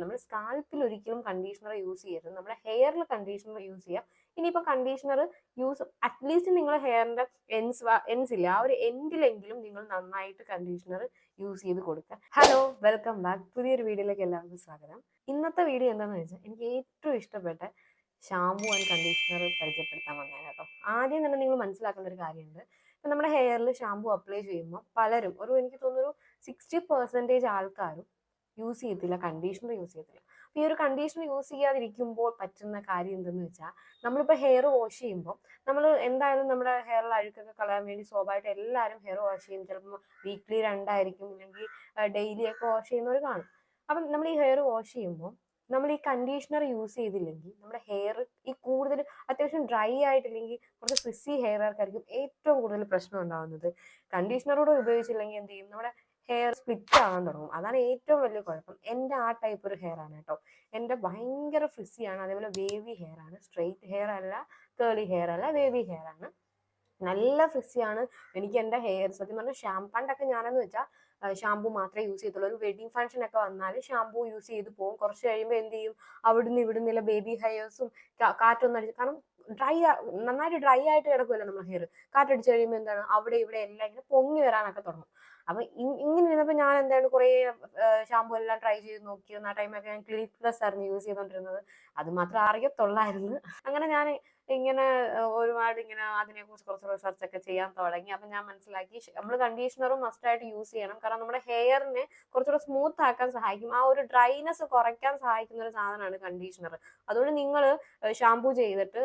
നമ്മൾ സ്കാൽപ്പിൽ ഒരിക്കലും കണ്ടീഷണർ യൂസ് ചെയ്യരുത്. നമ്മുടെ ഹെയറിൽ കണ്ടീഷണർ യൂസ് ചെയ്യാം. ഇനിയിപ്പോൾ കണ്ടീഷണർ യൂസ് അറ്റ്ലീസ്റ്റ് നിങ്ങൾ ഹെയറിന്റെ എൻസ് ഇല്ല, ആ ഒരു എൻഡിലെങ്കിലും നിങ്ങൾ നന്നായിട്ട് കണ്ടീഷണർ യൂസ് ചെയ്ത് കൊടുക്കുക. Hello, welcome back. പുതിയൊരു വീഡിയോയിലേക്ക് എല്ലാവർക്കും സ്വാഗതം. ഇന്നത്തെ വീഡിയോ എന്താണെന്ന് വെച്ചാൽ എനിക്ക് ഏറ്റവും ഇഷ്ടപ്പെട്ട ഷാമ്പു ആൻഡ് കണ്ടീഷണർ പരിചയപ്പെടുത്താൻ വന്നതാണ് കേട്ടോ. ആദ്യം തന്നെ നിങ്ങൾ മനസ്സിലാക്കേണ്ട ഒരു കാര്യമുണ്ട്. ഇപ്പം നമ്മുടെ ഹെയറിൽ ഷാമ്പു അപ്ലൈ ചെയ്യുമ്പോൾ പലരും എനിക്ക് തോന്നുന്നു 60% ആൾക്കാരും യൂസ് ചെയ്യത്തില്ല, കണ്ടീഷണർ യൂസ് ചെയ്യത്തില്ല. ഈ ഒരു കണ്ടീഷണർ യൂസ് ചെയ്യാതിരിക്കുമ്പോൾ പറ്റുന്ന കാര്യം എന്തെന്ന് വെച്ചാൽ, നമ്മളിപ്പോൾ ഹെയർ വാഷ് ചെയ്യുമ്പോൾ നമ്മൾ എന്തായാലും നമ്മുടെ ഹെയറിൽ അഴുക്കൊക്കെ കളയാൻ വേണ്ടി സ്വാഭാവികമായിട്ട് എല്ലാവരും ഹെയർ വാഷ് ചെയ്യും. ചിലപ്പോൾ വീക്ക്ലി 2 ആയിരിക്കും, അല്ലെങ്കിൽ ഡെയിലി ഒക്കെ വാഷ് ചെയ്യുന്നവർ കാണും. അപ്പം നമ്മൾ ഈ ഹെയർ വാഷ് ചെയ്യുമ്പോൾ നമ്മൾ ഈ കണ്ടീഷണർ യൂസ് ചെയ്തില്ലെങ്കിൽ നമ്മുടെ ഹെയർ ഈ കൂടുതൽ അത്യാവശ്യം ഡ്രൈ ആയിട്ടില്ലെങ്കിൽ കുറച്ച് ഫ്രിസി ഹെയർക്കാർക്കായിരിക്കും ഏറ്റവും കൂടുതൽ പ്രശ്നം ഉണ്ടാകുന്നത്. കണ്ടീഷണറോട് ഉപയോഗിച്ചില്ലെങ്കിൽ എന്ത് ചെയ്യും, നമ്മുടെ ഹെയർ സ്പ്ലിറ്റ് ആവാൻ തുടങ്ങും. അതാണ് ഏറ്റവും വലിയ കുഴപ്പം. എൻ്റെ ആ ടൈപ്പ് ഒരു ഹെയർ ആണ് കേട്ടോ. എൻ്റെ ഭയങ്കര ഫ്രിസിയാണ്, അതേപോലെ വേവി ഹെയർ ആണ്. സ്ട്രെയിറ്റ് ഹെയർ അല്ല, കേളി ഹെയർ അല്ല, വേവി ഹെയർ ആണ്. നല്ല ഫ്രിസിയാണ് എനിക്ക് എൻ്റെ ഹെയർ. സത്യം പറഞ്ഞാൽ പണ്ടൊക്കെ ഞാനെന്ന് വെച്ചാൽ ഷാമ്പു മാത്രമേ യൂസ് ചെയ്യത്തുള്ളൂ. ഒരു വെഡിങ് ഫംഗ്ഷൻ ഒക്കെ വന്നാൽ ഷാമ്പു യൂസ് ചെയ്ത് പോകും. കുറച്ച് കഴിയുമ്പോൾ എന്ത് ചെയ്യും, അവിടുന്ന് ഇവിടുന്നില്ല ബേബി ഹെയർസും കാറ്റൊന്നും അടിച്ച്, കാരണം നന്നായിട്ട് ഡ്രൈ ആയിട്ട് കിടക്കുമല്ലോ നമ്മുടെ ഹെയർ. കാറ്റടിച്ച് കഴിയുമ്പോൾ എന്താണ്, അവിടെ ഇവിടെ എല്ലാം ഇങ്ങനെ പൊങ്ങി വരാനൊക്കെ തുടങ്ങും. അപ്പൊ ഇങ്ങനെ ഇരുന്നപ്പോൾ ഞാൻ എന്താണ് കുറേ ഷാമ്പു എല്ലാം ട്രൈ ചെയ്ത് നോക്കി. ആ ടൈമൊക്കെ ഞാൻ ക്ലിനിക് പ്ലസ് ആയിരുന്നു യൂസ് ചെയ്തുകൊണ്ടിരുന്നത്. അത് മാത്രം അറിയത്തുള്ളായിരുന്നു. അങ്ങനെ ഞാൻ ഇങ്ങനെ ഒരുപാട് ഇങ്ങനെ അതിനെക്കുറിച്ച് കുറച്ച് റിസർച്ച് ഒക്കെ ചെയ്യാൻ തുടങ്ങി. അപ്പം ഞാൻ മനസ്സിലാക്കി നമ്മൾ കണ്ടീഷണറും മസ്റ്റായിട്ട് യൂസ് ചെയ്യണം. കാരണം നമ്മുടെ ഹെയറിനെ കുറച്ചുകൂടെ സ്മൂത്ത് ആക്കാൻ സഹായിക്കും. ആ ഒരു ഡ്രൈനെസ് കുറയ്ക്കാൻ സഹായിക്കുന്ന ഒരു സാധനമാണ് കണ്ടീഷണർ. അതുകൊണ്ട് നിങ്ങൾ ഷാമ്പു ചെയ്തിട്ട്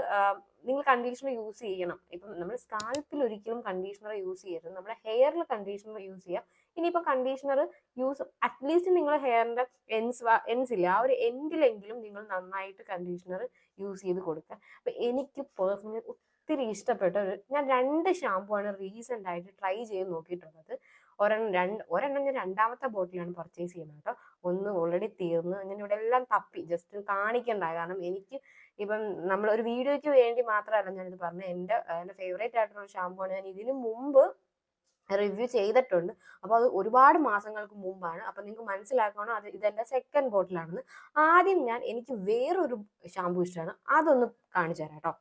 നിങ്ങൾ കണ്ടീഷണർ യൂസ് ചെയ്യണം. ഇപ്പം നമ്മൾ സ്കാൽപ്പിൽ ഒരിക്കലും കണ്ടീഷണർ യൂസ് ചെയ്യരുത്. നമ്മുടെ ഹെയറിൽ കണ്ടീഷണർ യൂസ് ചെയ്യാം. ഇനിയിപ്പോൾ കണ്ടീഷണർ യൂസ് അറ്റ്ലീസ്റ്റ് നിങ്ങൾ ഹെയറിന്റെ എൻസ് ഇല്ല, ആ ഒരു എൻഡിലെങ്കിലും നിങ്ങൾ നന്നായിട്ട് കണ്ടീഷണർ യൂസ് ചെയ്ത് കൊടുക്കുക. അപ്പൊ എനിക്ക് പേഴ്സണലി ഒത്തിരി ഇഷ്ടപ്പെട്ട ഞാൻ 2 ഷാമ്പു ആണ് റീസെന്റ് ആയിട്ട് ട്രൈ ചെയ്ത് നോക്കിയിട്ടുള്ളത്. ഒരെണ്ണം ഞാൻ 2ാമത്തെ ബോട്ടിലാണ് പർച്ചേസ് ചെയ്യുന്നത് കേട്ടോ. ഒന്ന് ഓൾറെഡി തീർന്നു. ഞാൻ ഇവിടെ എല്ലാം തപ്പി ജസ്റ്റ് കാണിക്കണ്ടായ, കാരണം എനിക്ക് ഇപ്പം നമ്മൾ ഒരു വീഡിയോയ്ക്ക് വേണ്ടി മാത്രമല്ല ഞാനിത് പറഞ്ഞത്. എൻ്റെ ഫേവറേറ്റ് ആയിട്ടുള്ള ഷാമ്പു ആണ്. ഞാൻ ഇതിനു മുമ്പ് റിവ്യൂ ചെയ്തിട്ടുണ്ട്. അപ്പോൾ അത് ഒരുപാട് മാസങ്ങൾക്ക് മുമ്പാണ്. അപ്പം നിങ്ങൾക്ക് മനസ്സിലാക്കണം ഇതെൻ്റെ 2nd ബോട്ടിലാണെന്ന്. ആദ്യം എനിക്ക് വേറൊരു ഷാമ്പു ഇഷ്ടമാണ്, അതൊന്ന് കാണിച്ചു തരാം കേട്ടോ.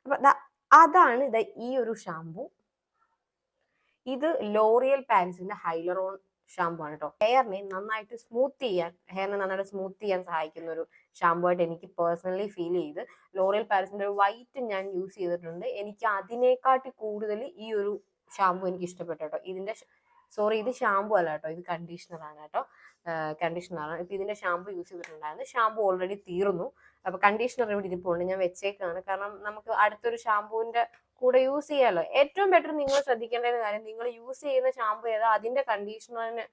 അപ്പൊ അതാണ് ഈ ഒരു ഷാമ്പു. ഇത് ലോറിയൽ പാരീസിന്റെ ഹൈലറോൺ ഷാമ്പു ആണ് കേട്ടോ. ഹെയറിനെ നന്നായിട്ട് സ്മൂത്ത് ചെയ്യാൻ സഹായിക്കുന്ന ഒരു ഷാമ്പു ആയിട്ട് എനിക്ക് പേഴ്സണലി ഫീൽ ചെയ്ത്. ലോറിയൽ പാരീസിന്റെ ഒരു വൈറ്റ് ഞാൻ യൂസ് ചെയ്തിട്ടുണ്ട്. എനിക്ക് അതിനെക്കാട്ടി കൂടുതൽ ഈ ഒരു ഷാമ്പു എനിക്ക് ഇഷ്ടപ്പെട്ടു കേട്ടോ. ഇത് ഷാമ്പു അല്ല കേട്ടോ, ഇത് കണ്ടീഷണറാണ് കേട്ടോ. കണ്ടീഷണറാണ്. ഇപ്പൊ ഇതിന്റെ ഷാമ്പു യൂസ് ചെയ്തിട്ടുണ്ടായിരുന്നു. ഷാമ്പു ഓൾറെഡി തീർന്നു. അപ്പൊ കണ്ടീഷണർ ഇവിടെ ഇരിപ്പുണ്ട്, ഞാൻ വെച്ചേക്കാണ്. കാരണം നമുക്ക് അടുത്തൊരു ഷാമ്പുവിന്റെ കൂടെ യൂസ് ചെയ്യാമല്ലോ. ഏറ്റവും ബെറ്റർ നിങ്ങൾ ശ്രദ്ധിക്കേണ്ട ഒരു കാര്യം, നിങ്ങൾ യൂസ് ചെയ്യുന്ന ഷാമ്പു ഏതാ അതിന്റെ കണ്ടീഷണറിന്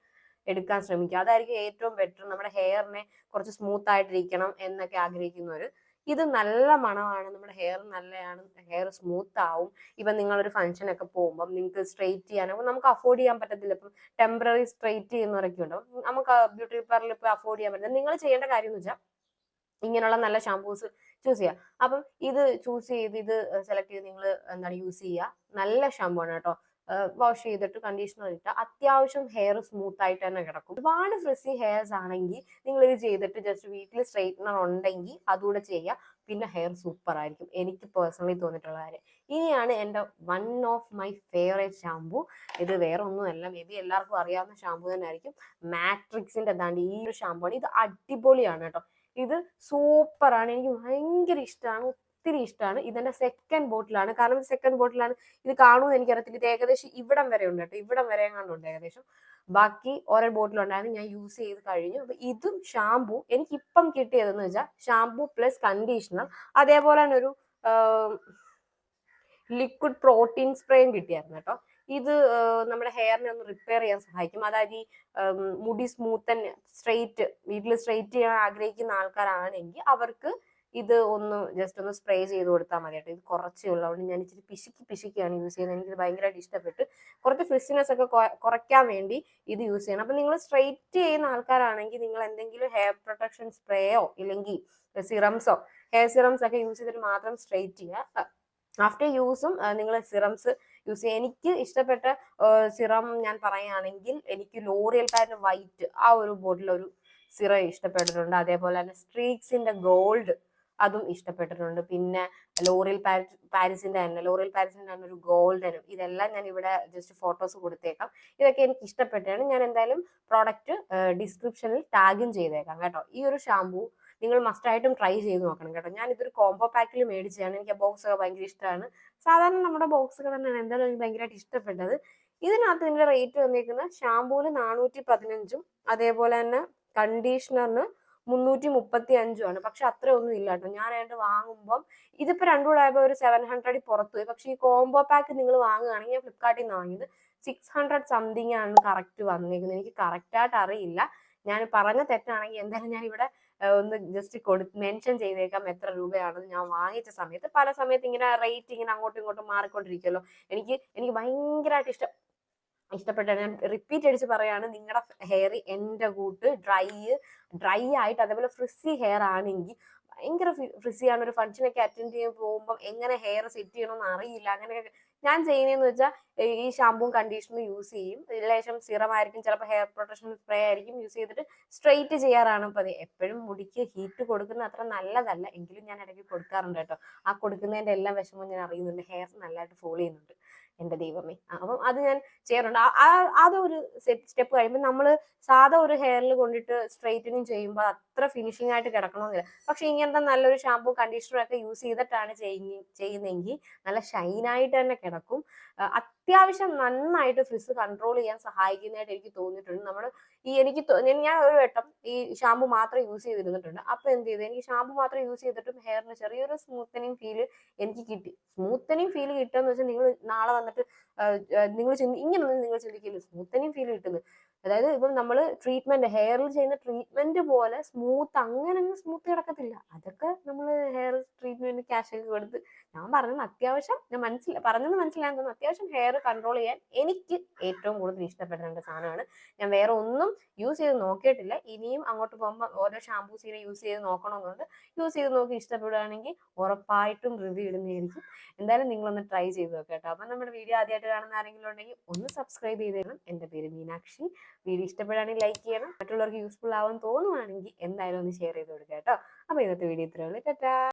എടുക്കാൻ ശ്രമിക്കുക. അതായിരിക്കും ഏറ്റവും ബെറ്റർ. നമ്മുടെ ഹെയറിനെ കുറച്ച് സ്മൂത്ത് ആയിട്ടിരിക്കണം എന്നൊക്കെ ആഗ്രഹിക്കുന്നവർ. ഇത് നല്ല മണമാണ്, നമ്മുടെ ഹെയർ നല്ലതാണ്, ഹെയർ സ്മൂത്ത് ആവും. ഇപ്പം നിങ്ങളൊരു ഫംഗ്ഷനൊക്കെ പോകുമ്പോൾ നിങ്ങൾക്ക് സ്ട്രെയിറ്റ് ചെയ്യാനോ നമുക്ക് അഫോർഡ് ചെയ്യാൻ പറ്റത്തില്ല. ഇപ്പം ടെമ്പററി സ്ട്രെയിറ്റ് ചെയ്യുന്നവരൊക്കെ ഉണ്ടാവും. നമുക്ക് ബ്യൂട്ടി പാർലറിൽ ഇപ്പോൾ അഫോർഡ് ചെയ്യാൻ പറ്റില്ല. നിങ്ങൾ ചെയ്യേണ്ട കാര്യം എന്ന് വെച്ചാൽ ഇങ്ങനെയുള്ള നല്ല ഷാമ്പൂസ് ചൂസ് ചെയ്യുക. അപ്പം ഇത് ചൂസ് ചെയ്ത് ഇത് സെലക്ട് ചെയ്ത് നിങ്ങൾ യൂസ് ചെയ്യുക. നല്ല ഷാമ്പു ആണ് കേട്ടോ. വാഷ് ചെയ്തിട്ട് കണ്ടീഷണർ ഇട്ടാൽ അത്യാവശ്യം ഹെയർ സ്മൂത്ത് ആയിട്ട് തന്നെ കിടക്കും. ഒരുപാട് ഫ്രിസി ഹെയർസ് ആണെങ്കിൽ നിങ്ങൾ ഇത് ചെയ്തിട്ട് ജസ്റ്റ് വീട്ടിൽ സ്ട്രെയിറ്റ്നർ ഉണ്ടെങ്കിൽ അതുകൂടെ ചെയ്യുക. പിന്നെ ഹെയർ സൂപ്പർ ആയിരിക്കും, എനിക്ക് പേഴ്സണലി തോന്നിയിട്ടുള്ള കാര്യം. ഇനിയാണ് എൻ്റെ one of my favourite shampoo. ഇത് വേറെ ഒന്നുമല്ല, മേ ബി എല്ലാവർക്കും അറിയാവുന്ന ഷാമ്പു തന്നെ ആയിരിക്കും. മാട്രിക്സിന്റെ ഈ ഒരു ഷാമ്പു ആണ്. ഇത് അടിപൊളിയാണ് കേട്ടോ. ഇത് സൂപ്പറാണ്, എനിക്ക് ഭയങ്കര ഇഷ്ടമാണ്, ഒത്തിരി ഇഷ്ടമാണ്. ഇതെന്റെ 2nd ബോട്ടിലാണ്. കാരണം 2nd ബോട്ടിലാണ്. ഇത് കാണുമെന്ന് എനിക്കറിയത്തില്ല. ഇത് ഏകദേശം ഇവിടം വരെ ഉണ്ട് കേട്ടോ, ഇവിടം വരെ എങ്ങാണ്ടുണ്ട് ഏകദേശം. ബാക്കി ഓരോ ബോട്ടിലുണ്ടായിരുന്നു, ഞാൻ യൂസ് ചെയ്ത് കഴിഞ്ഞു. അപ്പൊ ഇതും ഷാമ്പു എനിക്കിപ്പം കിട്ടിയതെന്ന് വെച്ചാൽ ഷാമ്പു പ്ലസ് കണ്ടീഷണർ, അതേപോലെ തന്നെ ഒരു ലിക്വിഡ് പ്രോട്ടീൻ സ്പ്രേയും കിട്ടിയായിരുന്നു കേട്ടോ. ഇത് നമ്മുടെ ഹെയറിനെ ഒന്ന് റിപ്പയർ ചെയ്യാൻ സഹായിക്കും. അതായത് ഈ മുടി സ്മൂത്ത് ആൻഡ് വീട്ടിൽ സ്ട്രെയിറ്റ് ചെയ്യാൻ ആഗ്രഹിക്കുന്ന ആൾക്കാരാണെങ്കിൽ അവർക്ക് ഇത് ജസ്റ്റ് ഒന്ന് സ്പ്രേ ചെയ്ത് കൊടുത്താൽ മതി കേട്ടോ. ഇത് കുറച്ചേ ഉള്ളൂ, അതുകൊണ്ട് ഞാൻ ഇച്ചിരി പിശുക്കിയാണ് യൂസ് ചെയ്യുന്നത്. എനിക്കിത് ഭയങ്കരമായിട്ട് ഇഷ്ടപ്പെട്ട്. കുറച്ച് ഫ്രിസിനെസ് ഒക്കെ കുറയ്ക്കാൻ വേണ്ടി ഇത് യൂസ് ചെയ്യണം. അപ്പം നിങ്ങൾ സ്ട്രെയിറ്റ് ചെയ്യുന്ന ആൾക്കാരാണെങ്കിൽ നിങ്ങൾ എന്തെങ്കിലും ഹെയർ പ്രൊട്ടക്ഷൻ സ്പ്രേയോ ഇല്ലെങ്കിൽ ഹെയർ സിറംസ് ഒക്കെ യൂസ് ചെയ്തിട്ട് മാത്രം സ്ട്രെയിറ്റ് ചെയ്യുക. ആഫ്റ്റർ യൂസും നിങ്ങൾ സിറംസ് യൂസ് ചെയ്യുക. എനിക്ക് ഇഷ്ടപ്പെട്ട സിറം ഞാൻ പറയുകയാണെങ്കിൽ എനിക്ക് ലോറിയൽ പാരിന്റെ വൈറ്റ് ആ ഒരു ബോട്ടിൽ ഒരു സിറം ഇഷ്ടപ്പെട്ടിട്ടുണ്ട്. അതേപോലെ തന്നെ സ്ട്രീക്സിന്റെ ഗോൾഡ് അതും ഇഷ്ടപ്പെട്ടിട്ടുണ്ട്. പിന്നെ ലോറിയൽ പാരിസിന്റെ തന്നെ ഒരു ഗോൾഡനും, ഇതെല്ലാം ഞാൻ ഇവിടെ ജസ്റ്റ് ഫോട്ടോസ് കൊടുത്തേക്കാം. ഇതൊക്കെ എനിക്ക് ഇഷ്ടപ്പെട്ടാണ്. ഞാൻ എന്തായാലും പ്രോഡക്റ്റ് ഡിസ്ക്രിപ്ഷനിൽ ടാഗും ചെയ്തേക്കാം കേട്ടോ. ഈ ഒരു ഷാമ്പൂ നിങ്ങൾ മസ്റ്റ് ആയിട്ടും ട്രൈ ചെയ്ത് നോക്കണം കേട്ടോ. ഞാൻ ഇതൊരു കോംബോ പാക്കിൽ മേടിച്ചതാണ്. എനിക്ക് ആ ബോക്സ് ഒക്കെ ഭയങ്കര ഇഷ്ടമാണ്. സാധാരണ നമ്മുടെ ബോക്സ് ഒക്കെ തന്നെയാണ് എന്തായാലും എനിക്ക് ഭയങ്കരമായിട്ട് ഇഷ്ടപ്പെട്ടത്. ഇതിനകത്ത് ഇതിന്റെ റേറ്റ് വന്നിരിക്കുന്നത് ഷാമ്പൂവിന് 415, അതേപോലെ തന്നെ കണ്ടീഷണറിന് 335. പക്ഷെ അത്രയൊന്നും ഇല്ല കേട്ടോ. ഞാൻ ആയിട്ട് വാങ്ങുമ്പം ഇതിപ്പോ രണ്ടും കൂടെ ആയപ്പോൾ ഒരു 700 പുറത്തു പോയി. പക്ഷെ ഈ കോംബോ പാക്ക് നിങ്ങൾ വാങ്ങുകയാണെങ്കിൽ, ഞാൻ ഫ്ലിപ്കാർട്ടിൽ നിന്ന് വാങ്ങിയത് 600 സംതിങ് ആണ് കറക്റ്റ് വന്നിരിക്കുന്നത്. എനിക്ക് കറക്റ്റ് ആയിട്ട് അറിയില്ല. ഞാൻ പറഞ്ഞ തെറ്റാണെങ്കിൽ എന്തായാലും ഞാൻ ഇവിടെ ഒന്ന് ജസ്റ്റ് മെൻഷൻ ചെയ്തേക്കാം എത്ര രൂപയാണെന്ന്. ഞാൻ വാങ്ങിച്ച സമയത്ത് പല സമയത്ത് ഇങ്ങനെ റേറ്റ് ഇങ്ങനെ അങ്ങോട്ടും ഇങ്ങോട്ടും മാറിക്കൊണ്ടിരിക്കുമല്ലോ. എനിക്ക് ഭയങ്കരമായിട്ട് ഇഷ്ടപ്പെട്ട, ഞാൻ റിപ്പീറ്റ് അടിച്ച് പറയാണ്, നിങ്ങളുടെ ഹെയർ എൻ്റെ കൂട്ട് ഡ്രൈ ആയിട്ട് അതേപോലെ ഫ്രിസി ഹെയർ ആണെങ്കിൽ, ഭയങ്കര ഫ്രിസി ആണ്, ഒരു ഫംഗ്ഷനൊക്കെ അറ്റൻഡ് ചെയ്യാൻ പോകുമ്പോൾ എങ്ങനെ ഹെയർ സെറ്റ് ചെയ്യണമെന്ന് അറിയില്ല. അങ്ങനെ ഞാൻ ചെയ്യുന്നതെന്ന് വെച്ചാൽ ഈ ഷാമ്പൂവും കണ്ടീഷണറും യൂസ് ചെയ്യും. ലേശം സിറം ആയിരിക്കും, ചിലപ്പോൾ ഹെയർ പ്രൊട്ടക്ഷൻ സ്പ്രേ ആയിരിക്കും യൂസ് ചെയ്തിട്ട് സ്ട്രെയിറ്റ് ചെയ്യാറാണ് പതിവ്. എപ്പോഴും മുടിക്ക് ഹീറ്റ് കൊടുക്കുന്ന അത്ര നല്ലതല്ല, എങ്കിലും ഞാൻ ഇടയ്ക്ക് കൊടുക്കാറുണ്ട് കേട്ടോ. ആ കൊടുക്കുന്നതിൻ്റെ എല്ലാം വിഷമവും ഞാൻ അറിയുന്നുണ്ട്. ഹെയർ നല്ലതായിട്ട് ഫോളോ ചെയ്യുന്നുണ്ട്, എൻ്റെ ദൈവമേ. അപ്പം അത് ഞാൻ ചെയ്യാറുണ്ട്. അതൊരു സ്റ്റെപ്പ് കഴിയുമ്പോൾ നമ്മൾ സാധാ ഒരു ഹെയറിൽ കൊണ്ടിട്ട് സ്ട്രെയിറ്റനിങ് ചെയ്യുമ്പോൾ അത്ര ഫിനിഷിംഗ് ആയിട്ട് കിടക്കണമെന്നില്ല. പക്ഷെ ഇങ്ങനത്തെ നല്ലൊരു ഷാമ്പൂ കണ്ടീഷണർ ഒക്കെ യൂസ് ചെയ്തിട്ടാണ് ചെയ്യുന്നതെങ്കിൽ നല്ല ഷൈനായിട്ട് തന്നെ കിടക്കും. അത്യാവശ്യം നന്നായിട്ട് ഫ്രിസ് കൺട്രോൾ ചെയ്യാൻ സഹായിക്കുന്നതായിട്ട് എനിക്ക് തോന്നിയിട്ടുണ്ട്. ഞാൻ ഒരു വട്ടം ഈ ഷാമ്പു മാത്രം യൂസ് ചെയ്തിരുന്നിട്ടുണ്ട്. അപ്പൊ എന്ത് ചെയ്തു, എനിക്ക് ഷാമ്പു മാത്രം യൂസ് ചെയ്തിട്ടും ഹെയറിന് ചെറിയൊരു സ്മൂത്തനിങ് ഫീൽ എനിക്ക് കിട്ടി. സ്മൂത്തനിങ് ഫീൽ കിട്ടുമെന്ന് വെച്ചാൽ നിങ്ങൾ നാളെ വന്നിട്ട് ഇങ്ങനൊന്നും നിങ്ങൾ ചിന്തിക്കില്ല, സ്മൂത്തനിങ് ഫീൽ കിട്ടുന്നത്. അതായത് ഇപ്പം നമ്മൾ ഹെയറിൽ ചെയ്യുന്ന ട്രീറ്റ്മെന്റ് പോലെ അങ്ങനെ സ്മൂത്ത് കിടക്കത്തില്ല. അതൊക്കെ നമ്മൾ ഹെയർ ട്രീറ്റ്മെന്റ് ക്യാഷ് ഒക്കെ കൊടുത്ത്, ഞാൻ പറഞ്ഞത് അത്യാവശ്യം, ഞാൻ പറഞ്ഞത് മനസ്സിലാകാൻ തോന്നുന്നു, അത്യാവശ്യം ഹെയർ കൺട്രോൾ ചെയ്യാൻ എനിക്ക് ഏറ്റവും കൂടുതൽ ഇഷ്ടപ്പെട്ട രണ്ട് സാധനമാണ്. ഞാൻ വേറെ ഒന്നും യൂസ് ചെയ്ത് നോക്കിയിട്ടില്ല. ഇനിയും അങ്ങോട്ട് പോകുമ്പോൾ ഓരോ ഷാമ്പൂസ് യൂസ് ചെയ്ത് നോക്കണമെന്നുണ്ട്. യൂസ് ചെയ്ത് നോക്കി ഇഷ്ടപ്പെടുകയാണെങ്കിൽ ഉറപ്പായിട്ടും റിവ്യൂ ഇടുന്നതായിരിക്കും. എന്തായാലും നിങ്ങളൊന്ന് ട്രൈ ചെയ്ത് നോക്കാം കേട്ടോ. അപ്പം നമ്മുടെ വീഡിയോ ആദ്യമായിട്ട് കാണുന്ന ആരെങ്കിലും ഉണ്ടെങ്കിൽ ഒന്ന് സബ്സ്ക്രൈബ് ചെയ്ത് തരണം. എൻ്റെ പേര് മീനാക്ഷി. വീഡിയോ ഇഷ്ടപ്പെടുകയാണെങ്കിൽ ലൈക്ക് ചെയ്യണം. മറ്റുള്ളവർക്ക് യൂസ്ഫുൾ ആവാൻ തോന്നുവാണെങ്കിൽ എന്തായാലും ഒന്ന് ഷെയർ ചെയ്ത് കൊടുക്കാം കേട്ടോ. അപ്പോൾ ഇന്നത്തെ വീഡിയോ ഇത്രയേ ഉള്ളൂ. ടാറ്റാ.